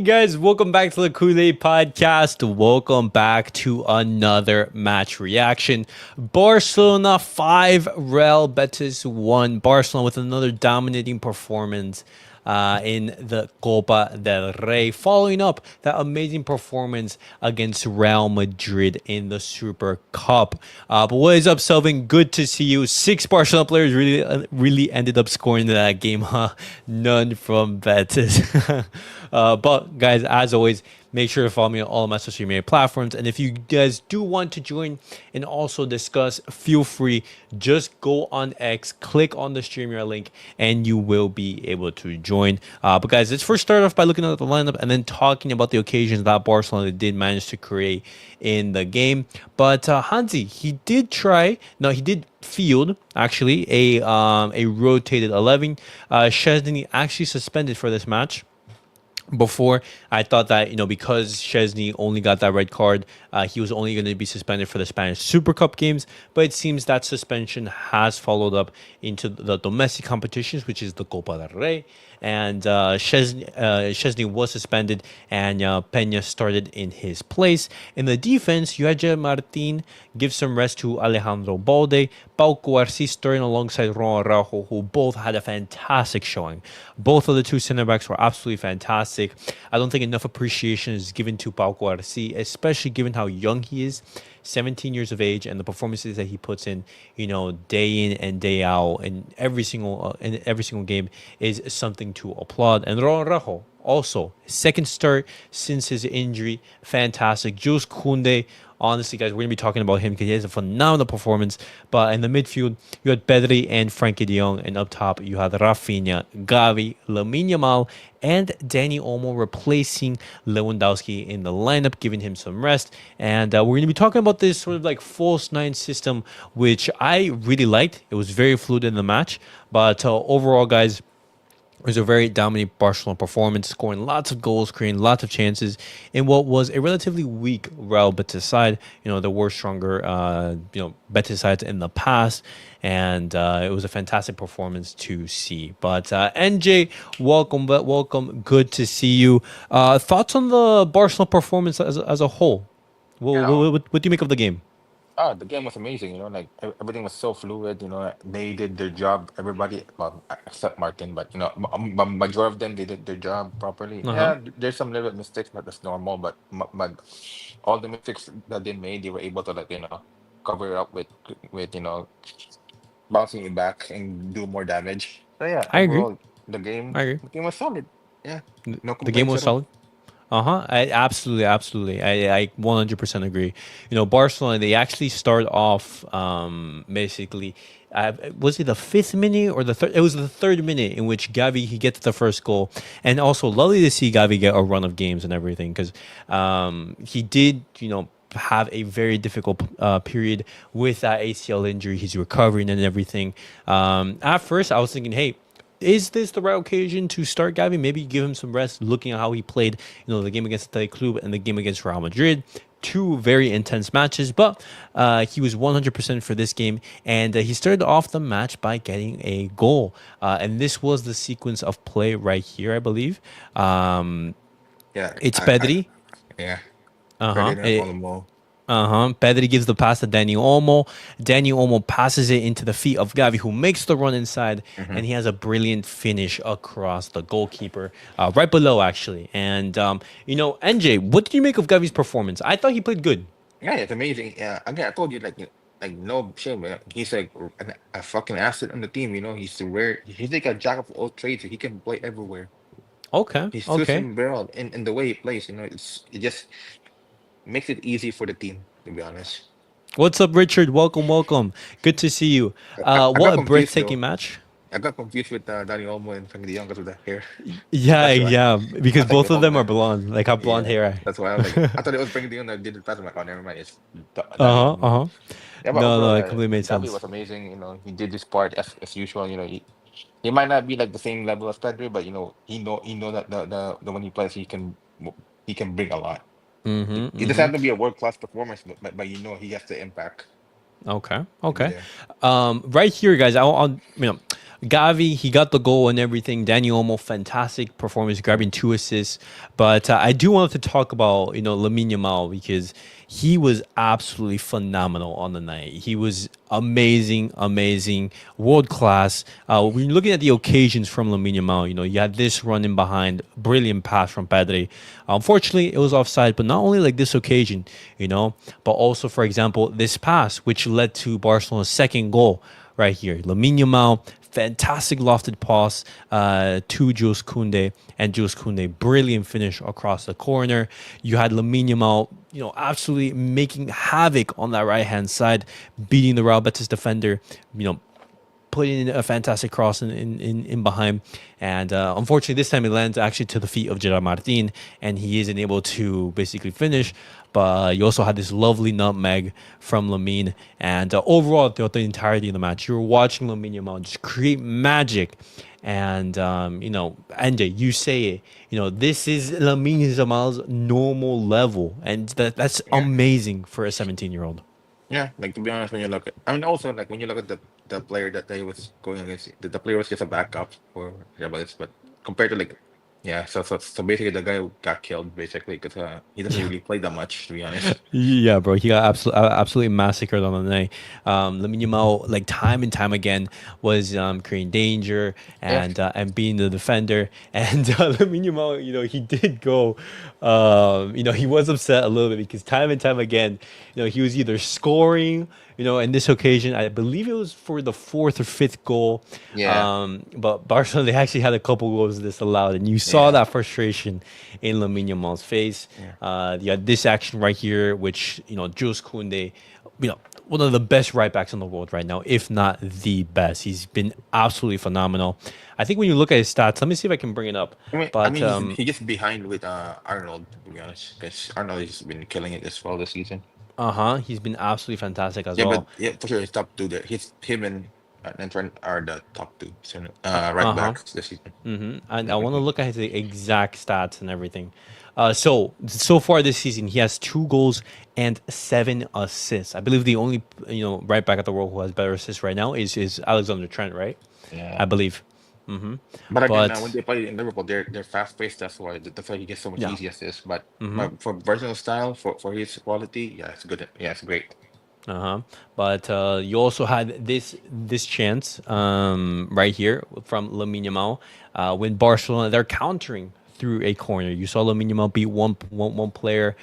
guys, welcome back to the Koundé podcast. Welcome back to another match reaction. Barcelona 5, Real Betis 1. Barcelona with another dominating performance in the Copa del Rey, following up that amazing performance against Real Madrid in the Super Cup. But what is up, Selvin? Good to see you. 6 Barcelona players really ended up scoring in that game, huh? None from Betis. But guys, as always, make sure to follow me on all of my social media platforms. And if you guys do want to join and also discuss, feel free. Just go on X, click on the StreamYard link, and you will be able to join. But guys, let's first start off by looking at the lineup and then talking about the occasions that Barcelona did manage to create in the game. But Hansi, he did field actually a rotated 11. Szczesny actually suspended for this match. Before, I thought that, because Szczesny only got that red card, he was only going to be suspended for the Spanish Super Cup games. But it seems that suspension has followed up into the domestic competitions, which is the Copa del Rey. And Szczesny was suspended, and Peña started in his place. In the defense, you had Martin give some rest to Alejandro Balde. Pau Cubarsí starting alongside Ron Araujo, who both had a fantastic showing. Both of the two center backs were absolutely fantastic. I don't think enough appreciation is given to Pau Cubarsí, especially given how young he is, 17 years of age, and the performances that he puts in, day in and day out, in every single game is something to applaud. And Ron Araujo, also second start since his injury, fantastic. Jules Koundé, honestly, guys, we're going to be talking about him because he has a phenomenal performance. But in the midfield, you had Pedri and Frankie de Jong. And up top, you had Raphinha, Gavi, Lamine Yamal, and Dani Olmo replacing Lewandowski in the lineup, giving him some rest. And we're going to be talking about this sort of like false nine system, which I really liked. It was very fluid in the match. But overall, guys, it was a very dominant Barcelona performance, scoring lots of goals, creating lots of chances in what was a relatively weak Real Betis side. There were stronger, Betis sides in the past, and it was a fantastic performance to see. But NJ, welcome. Good to see you. Thoughts on the Barcelona performance as a whole? What do you make of the game? The game was amazing. Everything was so fluid. They did their job. Everybody, well, except Martin, but majority of them they did their job properly. Uh huh. Yeah, there's some little mistakes, but that's normal. But all the mistakes that they made, they were able to cover it up with bouncing it back and do more damage. So yeah, I agree. overall I agree. the game was solid. Yeah, no The game complaints was at all. solid. Uh-huh. I absolutely. I 100% agree. Barcelona, they actually started off basically was it the 5th minute or the third? It was the 3rd minute in which Gavi he gets the first goal. And also lovely to see Gavi get a run of games and everything cuz he did, have a very difficult period with that ACL injury. He's recovering and everything. At first I was thinking, hey, is this the right occasion to start Gavi? Maybe give him some rest, looking at how he played, the game against the Club and the game against Real Madrid. 2 very intense matches, but he was 100% for this game, and he started off the match by getting a goal. And this was the sequence of play right here, I believe. Yeah, It's Pedri. yeah, Uh-huh. Ferdinand Olmo. Pedri gives the pass to Dani Olmo. Dani Olmo passes it into the feet of Gavi, who makes the run inside, and he has a brilliant finish across the goalkeeper, right below actually. And NJ, what did you make of Gavi's performance? I thought he played good. Yeah, it's amazing. Yeah, again, I told you no shame. He's like a fucking asset on the team. He's rare. He's like a jack of all trades. He can play everywhere. Okay, He's okay. Susan Barrel in the way he plays. It just makes it easy for the team. To be honest, What's up, Richard? Welcome. Good to see you. I got What a confused breathtaking though. match. I got confused with Dani Olmo and Frankie De Jong because of the hair. Yeah, That's why. yeah, I because was like both the of whole them are time. blonde, like have blonde Yeah, hair. that's why I was like, I thought it was Frankie De Jong that did the pass. I'm like, oh, never mind. It's Dani Uh-huh, Olmo. uh-huh. Yeah, but No, overall, it completely made Gavi sense. was amazing. He did his part as usual. He might not be like the same level as Pedri, but he know that the when he plays, he can bring a lot. It doesn't Mm-hmm. have to be a world class performance, but he has the impact Okay, to be okay. there. Right here, guys. I'll Gavi, he got the goal and everything. Dani Olmo, fantastic performance, grabbing 2 assists. But I do want to talk about Lamine Yamal because he was absolutely phenomenal on the night. He was amazing, amazing, world class. When you're looking at the occasions from Lamine Yamal, you had this running behind, brilliant pass from Pedri. Unfortunately, it was offside, but not only like this occasion, but also, for example, this pass, which led to Barcelona's second goal right here. Lamine Yamal, fantastic lofted pass to Jules Koundé, and Jules Koundé, brilliant finish across the corner. You had Lamine Yamal, absolutely making havoc on that right hand side, beating the Real Betis defender, putting in a fantastic cross in behind. And unfortunately, this time it lands actually to the feet of Gerard Martin, and he isn't able to basically finish. But you also had this lovely nutmeg from Lamine. And overall, throughout the entirety of the match, you were watching Lamine Yamal just create magic. And, Andy, you say it, this is Lamine Yamal's normal level. And that's Yeah. amazing for a 17-year-old. Yeah, like to be honest, when you look at, I mean, also like when you look at the player that they was going against, the player was just a backup for Rebels, but compared to like, yeah, so basically the guy who got killed basically because he doesn't really play that much to be honest. Yeah, bro, he got absolutely massacred on the night. Lamine Yamal, like time and time again, was creating danger Yeah, and being the defender. And Lamine Yamal, he did go. He was upset a little bit because time and time again, he was either scoring. In this occasion, I believe it was for the fourth or fifth goal. yeah, But Barcelona, they actually had a couple goals disallowed, and you saw yeah, that frustration in Lamine Yamal's face. yeah, You had this action right here, which Jules Koundé, one of the best right backs in the world right now, if not the best. He's been absolutely phenomenal. I think when you look at his stats, let me see if I can bring it up. I But mean, he's just behind with Arnold to be honest, because Arnold has been killing it as well this season. he's been absolutely fantastic as Yeah, but well. yeah, for sure, he's top two there. He's him and Trent are the top two, so, right Uh huh. backs this season, And I want to definitely. look at his exact stats and everything. So far this season, he has 2 goals and 7 assists. I believe the only right back at the world who has better assists right now is Alexander Trent, right? I Yeah. believe. But again, when But they play in Liverpool, they're fast paced. That's why he gets so much yeah. easy assists. But for versatile style, for his quality, yeah, it's good. Yeah, it's great. Uh-huh. But you also had this chance right here from Lamine Yamal when Barcelona they're countering through a corner. You saw Lamine Yamal beat one player,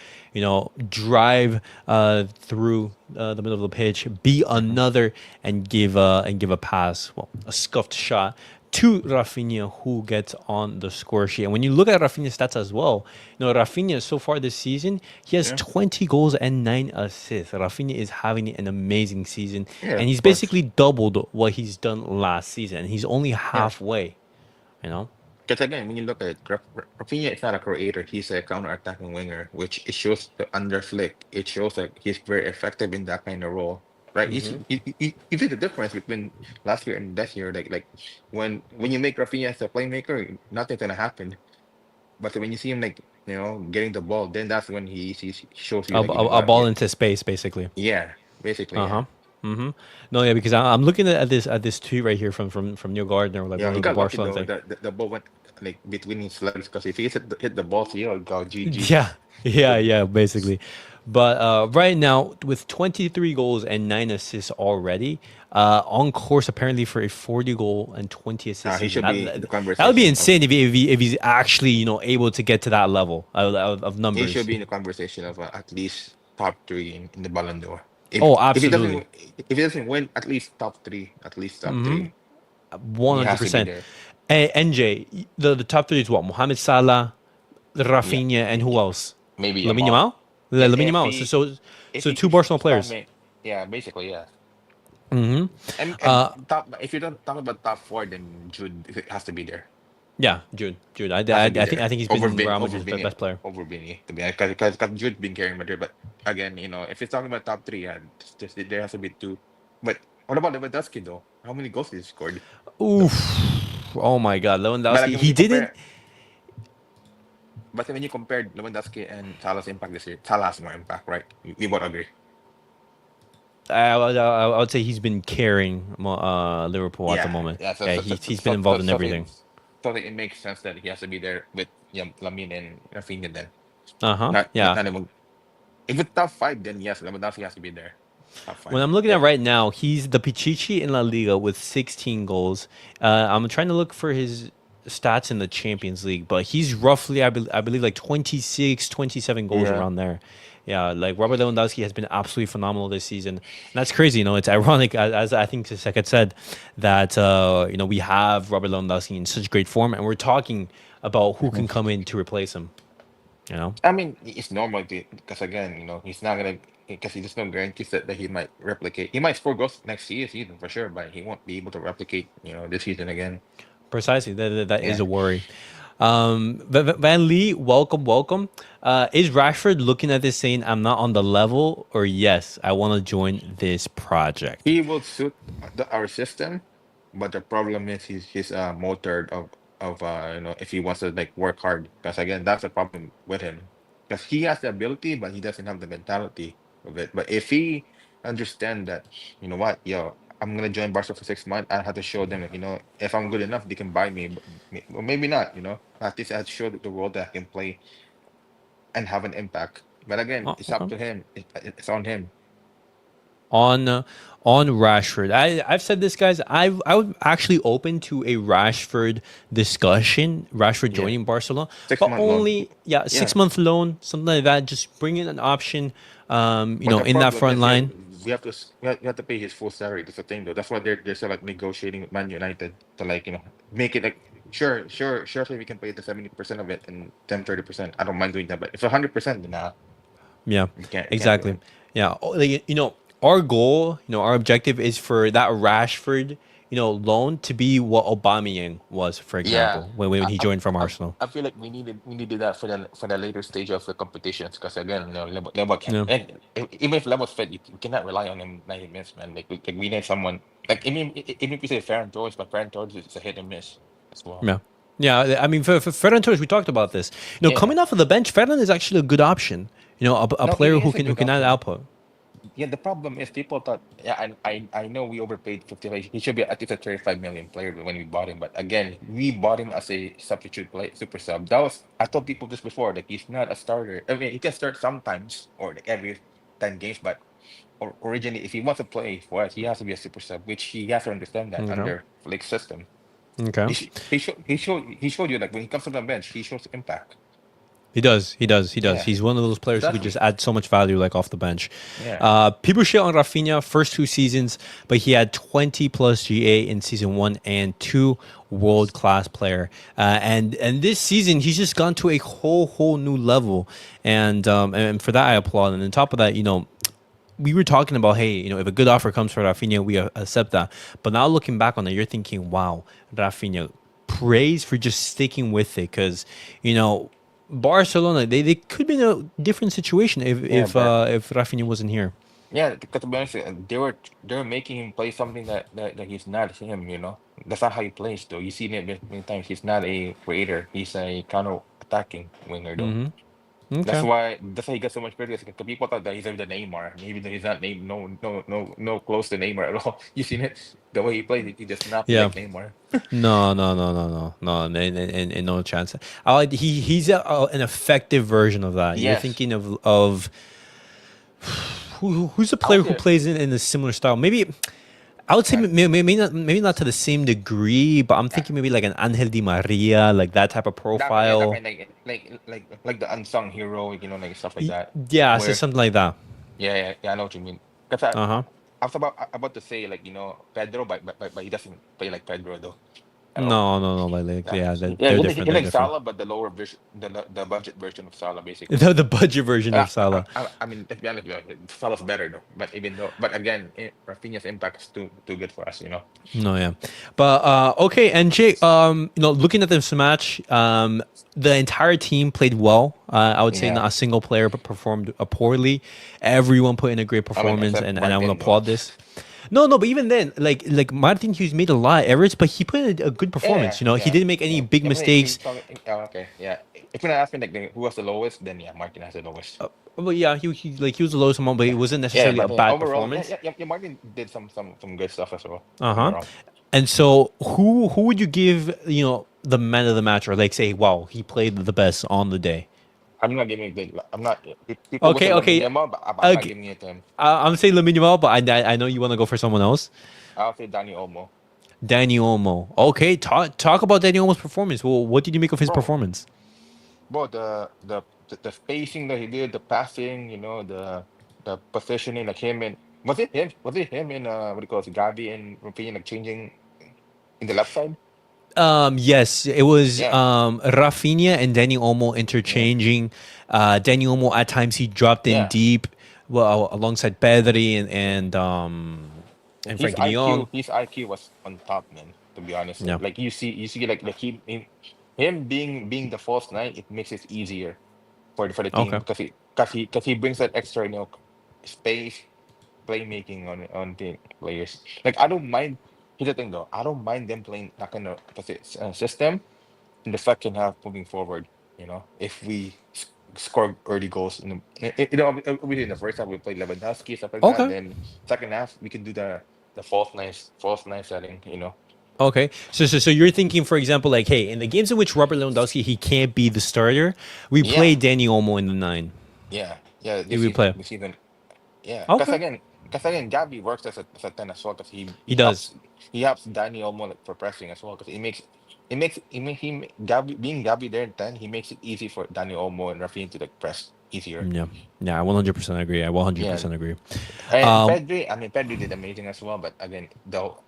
drive through the middle of the pitch, beat Hmm. another, and give a pass, well, a scuffed shot to Raphinha, who gets on the score sheet. And when you look at Raphinha's stats as well, Raphinha so far this season, he has Yeah, 20 goals and 9 assists. Raphinha is having an amazing season, yeah, and he's of course. basically doubled what he's done last season. And he's only Yeah, halfway, you know? because again, when you look at it, Raphinha is not a creator. He's a counter-attacking winger, which it shows under Flick. It shows that he's very effective in that kind of role. Right, you see the difference between last year and this year. Like when you make Rafinha as a playmaker, nothing's gonna happen. But when you see him like getting the ball, then that's when he shows you A, like a, a what ball into space, basically. yeah, basically Uh yeah. huh. No, yeah, because I'm looking at this tweet right here from Neil Gardner, like Yeah, one he of the got lucky Barcelona though thing. that the ball went like between his legs because if he hit the ball, he'll go GG. Yeah, yeah, basically. But right now, with 23 goals and 9 assists already, on course apparently for a 40 goal and 20 assist He season. should That, be in the that would be conversation of insane if he's actually able to get to that level of he should numbers. be in the conversation of at least top three in the Ballon d'Or. If Oh, if he doesn't absolutely, if he doesn't win, at least top three, he has to be 100%. there. And NJ, the top three is what? Mohamed Salah, Yeah, Rafinha, and who else? maybe Lamine Yamal. Yamal. Lamine If Yamal. So he so if so he two keeps Barcelona players. spamming, yeah, basically yeah. hmm And top if you don't talk about top four, then Jude has to be there. Yeah, Jude. I, Has I, to be I think there I think he's been Real Over Madrid's Vinny, best player. over Vinny to be honest, because Jude been carrying Madrid. But again, if it's talking about top three, yeah, there has to be two. But what about Lewandowski though? How many goals he scored? Oof. Oh my God, But Lewandowski. again, when He you didn't. compare, but when you compared Lewandowski and Salah's impact this year, Salah has more impact, right? We both agree. I would say he's been carrying Liverpool at the Yeah, moment. yeah. So, Yeah, so, so, he's been so, so, involved in so, it, everything. so it makes sense that he has to be there with Lamine and Raphinha then. Uh-huh. Not Yeah. even if it's top five, then yes, Lewandowski has to be there. Top When five. I'm looking at If right now, he's the Pichichi in La Liga with 16 goals. I'm trying to look for his stats in the Champions League, but he's roughly, I believe, like 26, 27 goals yeah, around there. Yeah, like Robert Lewandowski has been absolutely phenomenal this season. And that's crazy. It's ironic, as I think Sek had said, that, we have Robert Lewandowski in such great form, and we're talking about who can come in to replace him, you know? I mean it's normal because again, he's not gonna because he just no guarantees that he might replicate. He might score goals next season for sure, but he won't be able to replicate this season again. Precisely. That is Yeah, a worry. Van Lee, welcome, welcome. Is Rashford looking at this saying, I'm not on the level, or yes, I want to join this project? he will suit our system, but the problem is he's motored of if he wants to like work hard because again that's the problem with him because he has the ability but he doesn't have the mentality of it. But if he understand that what I'm gonna join Barca for 6 months, I have to show them that if I'm good enough they can buy me, but or maybe not. At least I have to show the world that I can play and have an impact. But again, it's up Okay. to him. It's on him. on uh, on Rashford. I've said this, guys. I would actually open to a Rashford discussion. Rashford Yeah, joining Barcelona, six but month loan. only, yeah, Yeah. 6 month loan, something like that. Just bring in an option. But the In that problem front is here line. we have to pay his full salary. That's the thing though. That's why they're still like negotiating with Man United to like make it like sure we can pay the 70% of it and then 30%. I don't mind doing that, but if 100%, then nah, Yeah, you can't do exactly. it. Yeah, our goal, our objective is for that Rashford, loan to be what Aubameyang was, for Yeah, example, when I, he I joined from I Arsenal. I feel like we needed that for the later stage of the competitions because again, Lebo can't Yeah, and even if Lebo's fit, you cannot rely on him 90 minutes, man. Like we need someone like even if you say Ferran Torres, but Ferran Torres is a hit and miss as well. yeah, yeah. I mean, for Ferran Torres, we talked about this. Yeah, Coming off of the bench, Ferran is actually a good option. A no, player he who is a can good add option. output. Yeah, the problem is people thought, yeah, I know we overpaid 55. He should be at least a 35 million player when we bought him. But again, we bought him as a substitute play, super sub. That was I told people this before, like he's not a starter. I mean, he can start sometimes or like every 10 games, but originally, if he wants to play for us, he has to be a super sub, which he has to understand that Okay, under Flick's system. okay. He showed you like when he comes to the bench, he shows impact. He does. He does. He does. Yeah, He's one of those players who could just exactly. add so much value, like off the bench. Yeah. People shit on Raphinha first 2 seasons, but he had 20 plus GA in season 1 and 2. World class player, and this season he's just gone to a whole new level, and for that I applaud. And on top of that, we were talking about, hey, if a good offer comes for Raphinha, we accept that. But now looking back on it, you're thinking, wow, Raphinha, praise for just sticking with it, because Barcelona, they could be in a different situation if Yeah, but if Raphinha wasn't here. yeah, because to be honest, they were making him play something that he's not him. That's not how he plays though. You see it many times. He's not a creator. He's a counter attacking winger though. Mm-hmm. That's Okay. why that's why he got so much credit. Because people thought that he's like the Neymar, even though he's not name no close to Neymar at all. You seen it? The way he plays, he does not play Yeah. like Neymar. No, no, no, no, no, no, and no chance. I like he's an effective version of that. You're Yes, thinking of who's a I would player who say plays in a similar style. Maybe I would say right. maybe not to the same degree, but I'm Yeah, thinking maybe like an Angel Di Maria, like that type of that profile. kind like the unsung hero, like stuff like that. Yeah, so Where something like that. yeah, I know what you mean. Because Uh huh. I was about to say like Pedro, but he doesn't play like Pedro though at all. No, no, no. Yeah, Yeah, yeah, they're he different. They're like different. Salah, but the lower version, the budget version of Salah, basically. The budget version of Salah. I mean, let's be honest, Salah's better though. But again, Rafinha's impact is too good for us. No, yeah, but okay. And Jake, looking at this match, the entire team played well. I would say Yeah, not a single player performed poorly. Everyone put in a great I mean, performance, except and I want to Martin though. applaud this. No, no, but even then, like Martin Hughes made a lot of errors, but he put in a good performance. Yeah, He yeah, didn't make any yeah. big If you mistakes. talk, oh, okay, yeah. If you're gonna ask me like who was the lowest, then yeah, Martin has the lowest. But yeah, he was the lowest amount, but it Yeah, wasn't yeah, necessarily a but bad overall, yeah, performance. Martin did some good stuff as well. Uh Don't get me huh. wrong. And so, who would you give the man of the match, or like say, wow, he played the best on the day? I'm not giving it. I'm not. People will say Okay, Lamine okay, Yamal, but I'm not okay. giving it to him. I'm saying Lamine Yamal, but I know you want to go for someone else. I'll say Danny Olmo. Danny Olmo. Okay, talk about Danny Olmo's performance. Well, what did you make of his Bro, performance? bro, the spacing that he did, the passing, the positioning, like him and was it him? Was it him in what do you call it, Gavi and Raphinha like changing in the left side? Yes, it was Yeah, Raphinha and Danny Olmo yeah, interchanging. Danny Olmo at times he dropped in yeah. deep, well, alongside Pedri and His Frankie De Jong. IQ was on top, man. To be honest, Yeah. like you see, like him being the false nine, it makes it easier for the team Okay. because he brings that extra space playmaking on the players. Like I don't mind. Here's the thing though, I don't mind them playing that kind of system in the second half moving forward. If we score early goals, obviously in the first half we played Lewandowski stuff like that. Okay. Then second half we can do the false nine setting. Okay. So you're thinking, for example, like, hey, in the games in which Robert Lewandowski he can't be the starter, we play Yeah, Danny Olmo in the nine. yeah. He This we season, play. this season, yeah. Because Okay. again, Gavi works as a 10 as well. Because He does. he helps Danny Olmo like for pressing as well. Because Gavi being Gavi there in 10, he makes it easy for Danny Olmo and Rafinha to like press easier. Yeah. Yeah. I 100% agree. I Yeah, 100% agree. and Um, Pedri. I mean, Pedri did amazing as well. But again, though,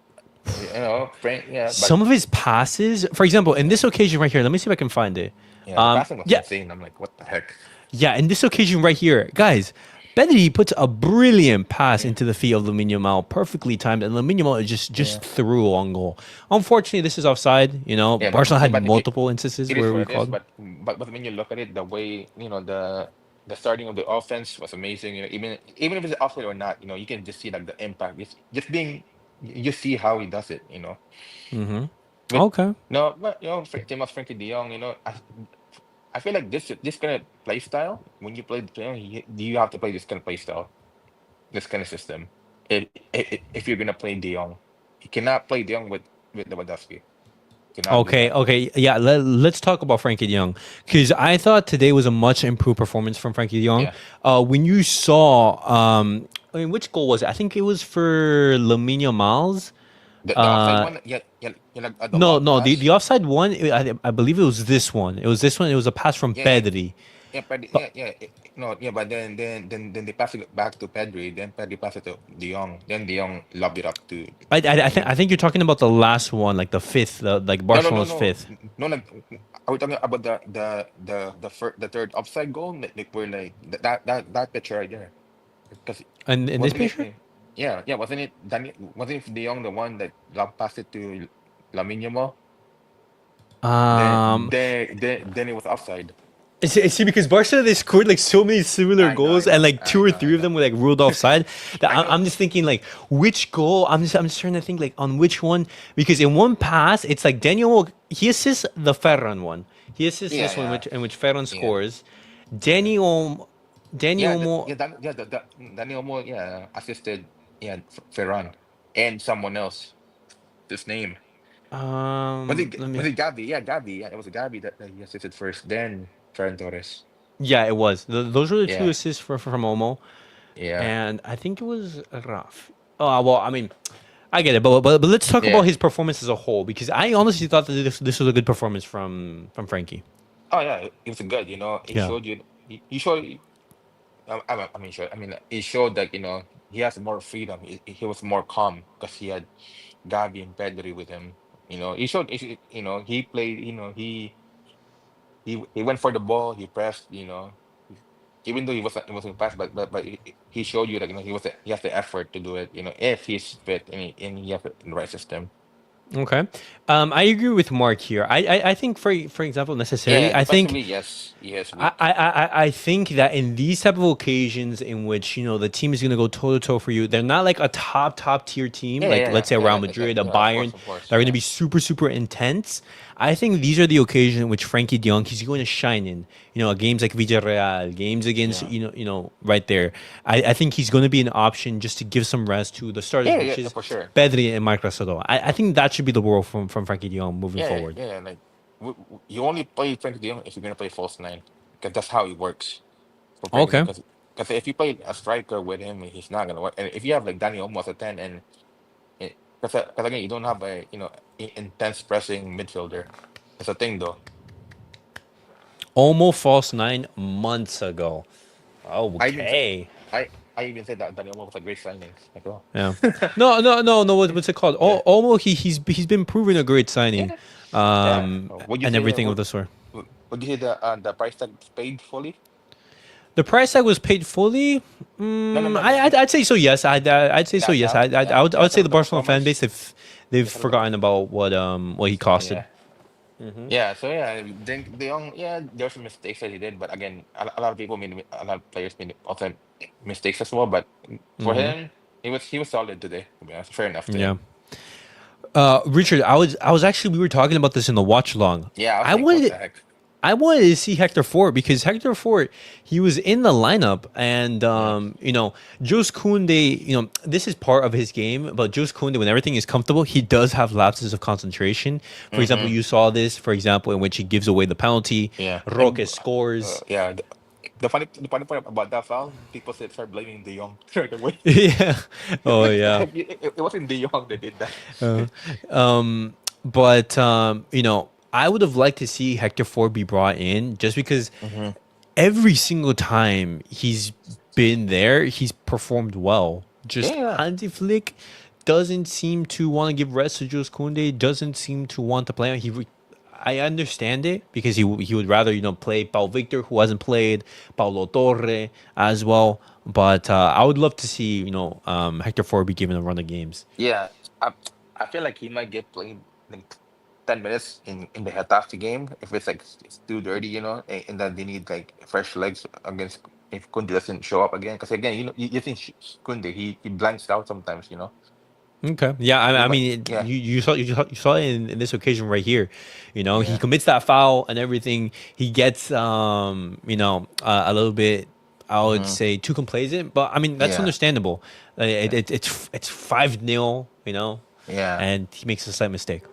Frank. Yeah, but some of his passes, for example, in this occasion right here, let me see if I can find it. yeah, the passing was Yeah, insane. I'm like, what the heck? yeah, in this occasion right here, guys, Bedri puts a brilliant pass Yeah, into the feet of Lamine Yamal, perfectly timed, and Lamine Yamal just yeah, threw on goal. Unfortunately, this is offside. yeah. Barcelona had But multiple instances it is where what we it is. called. But when you look at it, the way the starting of the offense was amazing. Even if it's offside or not, you can just see like the impact. Just being you see how he does it. Mm-hmm. With Okay. no, but same as Frankie De Jong. I feel like this kind of play style when you play the game, you have to play this kind of play style, this kind of system. If you're gonna play De Jong, you cannot play De Jong with Lewandowski. Cannot do Okay, that. okay, yeah. Let's talk about Frankie De Jong because I thought today was a much improved performance from Frankie De Jong. Yeah. When you saw, I mean, which goal was it? I think it was for Lamine Yamal's. The offside one, yeah, yeah, like the No, long no, the pass. offside one. I believe it was this one. It was this one. It was a pass from Yeah, Pedri. yeah, But no, yeah, but then they pass it back to Pedri. Then Pedri pass it to De Jong. Then De Jong lobbed it up to I Lamine. think you're talking about the last one, like the fifth, like No, no, no, Barcelona's no, fifth. no. Like, are we talking about the third offside goal? Like we're like that picture right there. Because And in this wasn't it? picture, Yeah. Wasn't it De Jong the one that lob passed it to Lamine Yamal? Then um, then it was offside. see, because Barcelona they scored like so many similar I goals, and know, like two I or know, three I of know. them were like ruled offside. That I know. I'm just thinking like which goal. I'm just trying to think like on which one because in one pass it's like Daniel he assists the Ferran one. He assists Yeah, this one yeah, which Ferran yeah. scores. Daniel Yeah, Daniel Daniel Mo, yeah, assisted, yeah, Ferran and someone else. This name let me. was it Gavi? Yeah, Gavi. Yeah, it was Gavi that he assisted first. Then Ferran Torres. Yeah, it was. Those were the two Yeah, assists from Omo, yeah, and I think it was Raf. Oh well, I mean, I get it, but let's talk about yeah. his performance as a whole because I honestly thought that this was a good performance from Frankie. Oh yeah, it was good. He Yeah. showed you. He showed. I mean, sure. I mean, he showed that he has more freedom. He was more calm because he had Gavi and Pedri with him. He showed. He played. He went for the ball. He pressed. Even though he wasn't fast, but he showed you that he has the effort to do it. If he's fit and he has the right system. Okay. I agree with Mark here. I think for example, necessarily, Yeah, I think defensively, yes, he is I, weak. I, I think that in these type of occasions in which the team is going to go toe to toe for you, they're not like a top tier team Yeah, like yeah, let's yeah, say a yeah, Real yeah, Madrid, a yeah, Bayern, of course, that are going to yeah. be super intense. I think these are the occasions in which Frankie De Jong he's going to shine in. Games like Villarreal, games against Yeah. right there. I think he's going to be an option just to give some rest to the starters, Yeah, which yeah, is for sure. Pedri and Marc Rashford. I think that should be the role from Frankie De Jong moving Yeah, forward. yeah, like you only play Frankie De Jong if you're gonna play false nine, because that's how it works for Frankie De Jong. Okay. Because if you play a striker with him, he's not gonna work. And if you have like Danny almost a 10, and because again you don't have a intense pressing midfielder. That's a thing though. Almost false 9 months ago. I even said Okay. I even said that Danny almost was a great signing. Like, oh. Yeah. No, no, no, no. What's it called? Yeah, Almost he's been proven a great signing, yeah, yeah. Would you and say everything of the sort. would you say the price tag is paid fully? The price tag was paid fully. No, no, no, I, no, I'd say so. Yes, I'd say so. Yes, I would say the that's Barcelona how fan much. base they've That's how forgotten about what he costed. Yeah. Yeah, so yeah, De Jong, yeah, there's some mistakes that he did, but again, a lot of people made a lot of players made also mistakes as well. But for him, he was solid today. To be honest, fair enough to Yeah. him. Richard, I was actually we were talking about this in the watch long. Yeah, I was I like, what wanted the heck? I wanted to see Hector Fort because Hector Fort, he was in the lineup, and Yeah. Jose Koundé, this is part of his game. But Jose Koundé, when everything is comfortable, he does have lapses of concentration. For example, Mm-hmm. you saw this, for example, in which he gives away the penalty. Yeah, Roque scores. yeah. The funny part about that foul, people said start blaming De Jong right away. Yeah. Oh Like, yeah. it wasn't De Jong that did that. But I would have liked to see Hector Ford be brought in just because Hmm. every single time he's been there, he's performed well. Yeah, Just yeah, Hansi Flick doesn't seem to want to give rest to Jules Koundé. Doesn't seem to want to play. I understand it because he would rather play Pau Victor, who hasn't played, Paulo Torre as well. But I would love to see Hector Ford be given a run of games. yeah. I, I feel like he might get played like 10 minutes in the Getafe game if it's like it's too dirty, and then they need like fresh legs against if Kunde doesn't show up again. Because again, you think Kunde he blanks out sometimes. Okay. Yeah. He I might, mean, yeah, you saw it in this occasion right here. He yeah, commits that foul and everything. He gets a little bit, I would hmm, say, too complacent. But I mean, that's yeah, understandable. yeah, It's 5-0, yeah. and he makes a slight mistake.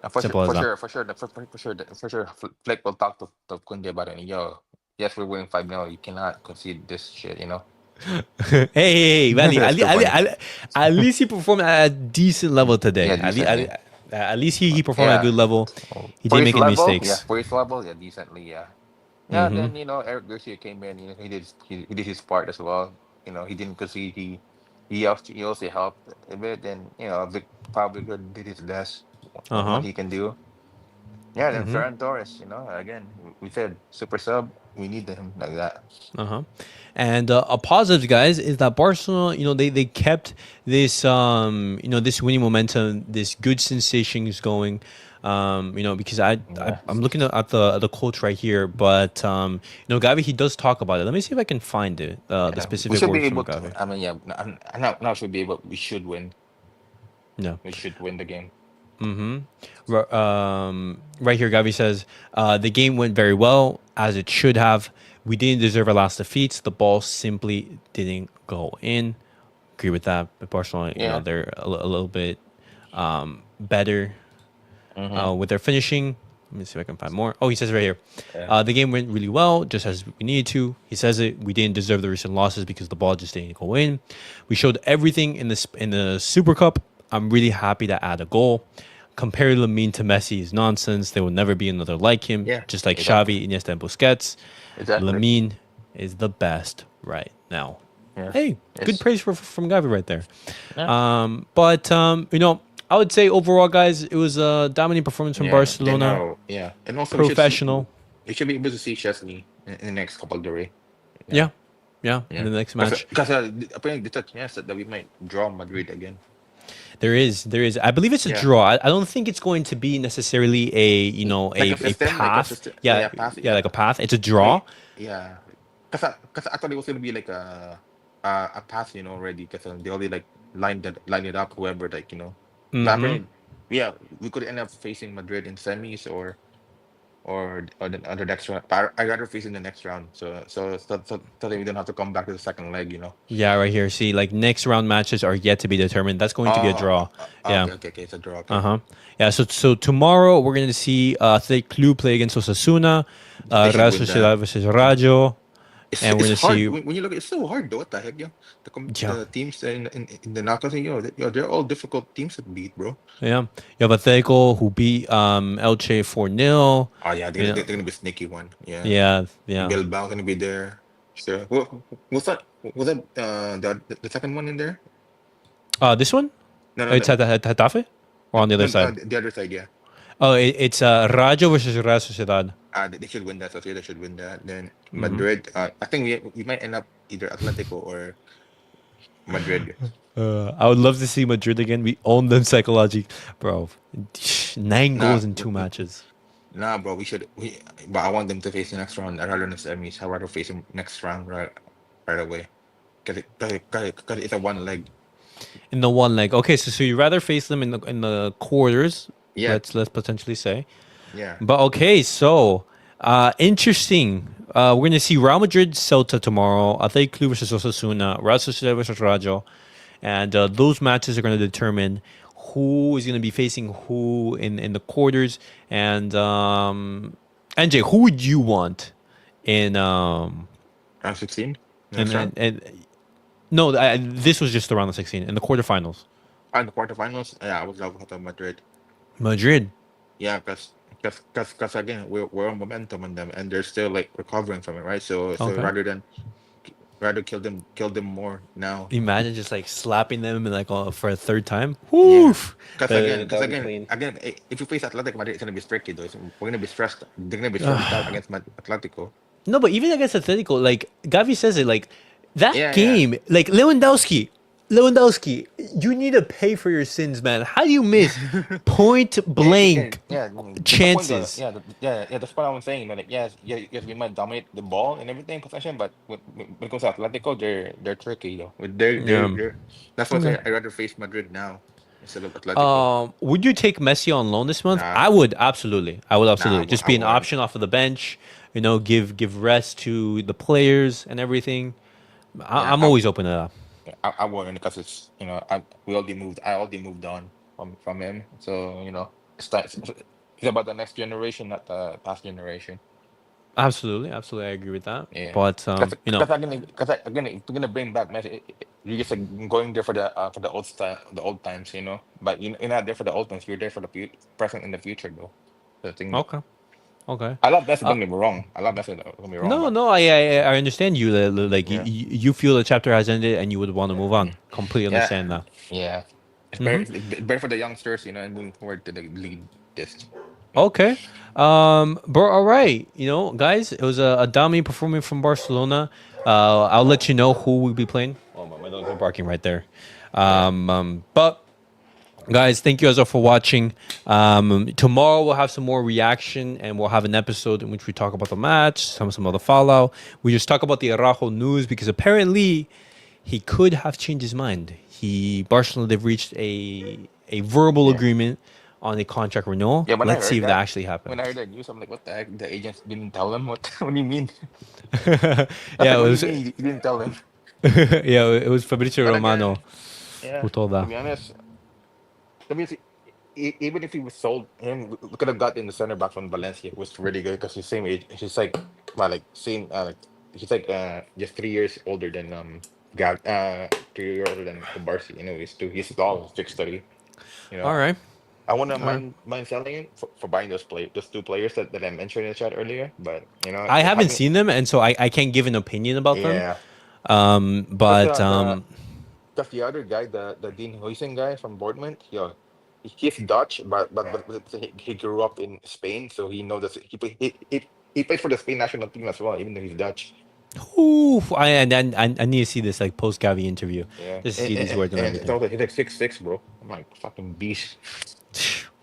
For sure, Simple as for that. sure, for sure, for sure, Flick will talk to Kunde about it. Yo, yes, we're winning 5-0. You cannot concede this shit. Hey, man, That's too funny. at least he performed at a decent level today. Yeah, decently. At least he performed at a Yeah. good level. Oh, He for didn't his make any level, yeah, mistakes. for his level, yeah, decently, yeah. Yeah, and then Eric Garcia came in. He did his part as well. He didn't concede. He also helped a bit. Then Vic probably did his best Uh on what huh. he can do. Yeah, then Ferran Torres. Again, we said super sub. We need him like that. Uh-huh. And a positive, guys, is that Barcelona, they kept this this winning momentum, this good sensations going. Because Yeah, I'm looking at the quotes right here, but Gavi, he does talk about it. Let me see if I can find it. The yeah. We specific should be words from able to. Gavi. I mean, yeah. Now should be able. We should win. Yeah. We should win the game. Right here, Gavi says, the game went very well, as it should have. We didn't deserve our last defeats. The ball simply didn't go in. Agree with that. But Barcelona, Yeah. they're a little bit better Mm-hmm. with their finishing. Let me see if I can find more. Oh, he says right here. Yeah. The game went really well, just as we needed to. He says it. We didn't deserve the recent losses because the ball just didn't go in. We showed everything in the Super Cup. I'm really happy to add a goal. Compare Lamine to Messi is nonsense. There will never be another like him. Yeah. Just like Exactly. Xavi, Iniesta, and Busquets. Exactly. Lamine is the best right now. Yeah. Hey, good It's praise from Gavi right there. yeah. But I would say overall, guys, it was a dominating performance from Yeah. Then Barcelona. now, yeah. And also we should see Professional. we should be able to see Chesney in the next couple of the Rey. Yeah. Yeah, yeah. In Yeah. the next Because match. apparently there's a chance that we might draw Madrid again. There is. I believe it's a Yeah, draw. I don't think it's going to be necessarily a like a a system, like a path. system. Yeah, Yeah, pass. yeah, Yeah, like a path. It's a I draw. mean, yeah, cause I thought it was gonna be like a pass, already. Cause they already like line it up. Whoever like but Mm-hmm. apparently, yeah, we could end up facing Madrid in semis or the next round. But I rather face in the next round, so that we don't have to come back to the second leg. Yeah, right here. See, like next round matches are yet to be determined. That's going to be a Oh, draw. Yeah. okay, okay, okay. It's a draw. Uh Okay, huh. Yeah. So tomorrow we're gonna see Athletic Club play against Osasuna, they should Real win that. Sociedad versus Rajo, It's and we're it's gonna hard see. when you look. It's so hard though. What the heck, yo? Yeah. The teams in the knockouts, they're all difficult teams to beat, bro. Yeah. You have Atletico who beat Elche 4-0. Oh yeah, You they're know. gonna be sneaky one. Yeah, Yeah. Yeah. Bilbao gonna be there. So what's that? Was that the second one in there? This one. No, no, It's no, at Hetafe or on the no. other side. The other side, yeah. Oh, it's Rajo versus Real Sociedad. They should win that. So they should win that. Then Mm-hmm. Madrid. I think we might end up either Atletico or Madrid. I would love to see Madrid again. We own them psychologically, bro. 9 goals Nah, in 2 matches. nah, bro. But I want them to face the next round rather than the semis. I'd rather face them next round right away. Cause it's a one leg. In the one leg. Okay, so you rather face them in the quarters, Yeah, let's potentially say. yeah. But okay, so interesting. We're gonna see Real Madrid Celta tomorrow. Athletic Club versus Osasuna. Real Sociedad versus Rajo, and those matches are gonna determine who is gonna be facing who in the quarters. And NJ, who would you want in Round 16 and next round. no, this was just around the 16 in the quarterfinals. And the quarterfinals. Yeah, I would love Real Madrid. Madrid. Yeah, because again we're on momentum on them and they're still like recovering from it, right? So Okay. rather kill them more now. Imagine just like slapping them like for a third time. Yeah. Woof. Because That would be again, clean. if you face Athletic Madrid, it's gonna be tricky though. We're gonna be stressed. They're gonna be stressed out against Atletico. No, but even against Atletico, like Gavi says it, like that Yeah, yeah, game, like Lewandowski, you need to pay for your sins, man. How do you miss point yeah, yeah, blank yeah. That's the point. chances? Yeah. That's what I'm saying. Like, yes, yeah, yes, we might dominate the ball and everything possession, but when it comes to Atletico, they're tricky though. Yeah. That's why I Okay. say I rather face Madrid now instead of Atletico. Would you take Messi on loan this month? Nah, I would absolutely. I would nah, absolutely. Just I be an won't. option off of the bench. Give rest to the players and everything. Yeah, I'm always open to that. I wouldn't because it's we already moved. I already moved on from him. So it's about the next generation, not the past generation. Absolutely, absolutely, I agree with that. Yeah, But again, if we're gonna bring back Messi, you're just like going there for the the old times, But you're not there for the old times. You're there for the present and the future, though. The thing. okay, okay. I love Messi. Uh, Don't get me wrong. I love Messi. Don't get me wrong, no, but no, I understand you. Like yeah, you feel the chapter has ended and you would want to move on. Completely yeah, understand that. yeah. Hmm. It's better for the youngsters, and moving forward to the lead this. Yeah. Okay. But all right, guys, it was a dominant performance from Barcelona. I'll let you know who we'll be playing. Oh, my dogs are barking right there. Yeah. But guys, thank you guys all for watching. Tomorrow we'll have some more reaction and we'll have an episode in which we talk about the match, some other fallout. We just talk about the Araujo news because apparently he could have changed his mind. Barcelona, they've reached a verbal Yeah. agreement on a contract renewal. Yeah, when I Let's see heard if that that, actually when I happens. heard that news, I'm like, what the heck? The agents didn't tell him what? What do you mean? I was Yeah, like, it what do you was. mean you didn't tell him? Yeah, it was Fabrizio But Romano again, yeah, who told to that. be honest, I mean, even if he was sold him, we could have gotten the center back from Valencia, who was really good because he's same age. He's like, well, like same, he's like just 3 years older than 3 years older than Barsi. He's too. He's tall, 6'3". You All know, right. I wouldn't All right. mind selling him for buying those two players that I mentioned in the chat earlier. But I haven't having seen them, and so I can't give an opinion about them. yeah, because But because the other guy, the Dean Huijsen guy from Bournemouth, he's Dutch, but he grew up in Spain, so he knows that he plays for the Spain national team as well, even though he's Dutch. Ooh, I need to see this like post Gavi interview Yeah, just to see these words and and it's everything. also he's like 6'6", bro. I'm like fucking beast.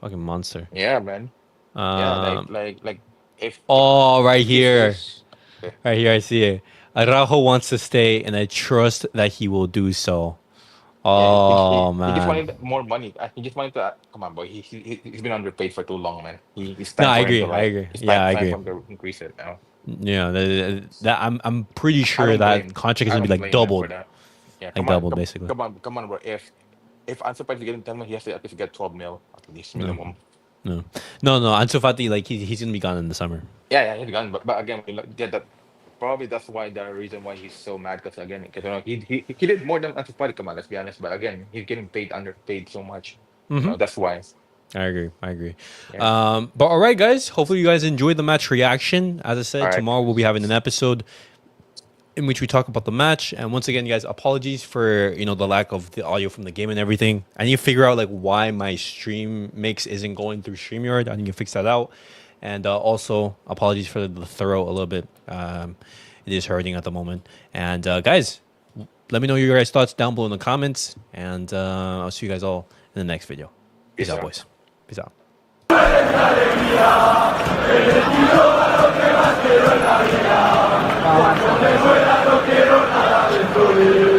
Fucking monster. Yeah, man. Yeah, Um. if Oh, right this here, is okay. right here. I see it. Araujo wants to stay, and I trust that he will do so. Yeah, Oh he just man. wanted more money. He just wanted to come on, boy. He's been underpaid for too long, man. It's No, time I for him agree. to I like. agree. It's Yeah, I time agree. for him to increase it now. Yeah, that I'm pretty I sure don't that blame. contract is I gonna be don't like blame him for doubled, that. Yeah, like come on, doubled basically. come on, bro. If Ansu Fati is getting 10 mil, he has to at least get 12 mil at least No, minimum. no, no. Ansu Fati, like he's gonna be gone in the summer. Yeah, he's gone. But again, yeah, that probably that's why the reason why he's so mad because again, because you know he did more than Ansu Fati. Come on, let's be honest. But again, he's getting paid underpaid so much. You Mm-hmm. know that's why. I agree. I agree. Yeah. But all right, guys. Hopefully, you guys enjoyed the match reaction. As I All said, right. tomorrow we'll be having an episode in which we talk about the match. And once again, guys, apologies for the lack of the audio from the game and everything. I need to figure out like why my stream mix isn't going through StreamYard. I need to fix that out. And also, apologies for the throw a little bit. It is hurting at the moment. And guys, let me know your guys' thoughts down below in the comments. And I'll see you guys all in the next video. Peace Peace out, out. boys. Peace out. Cuando me muera no quiero nada de tu vida.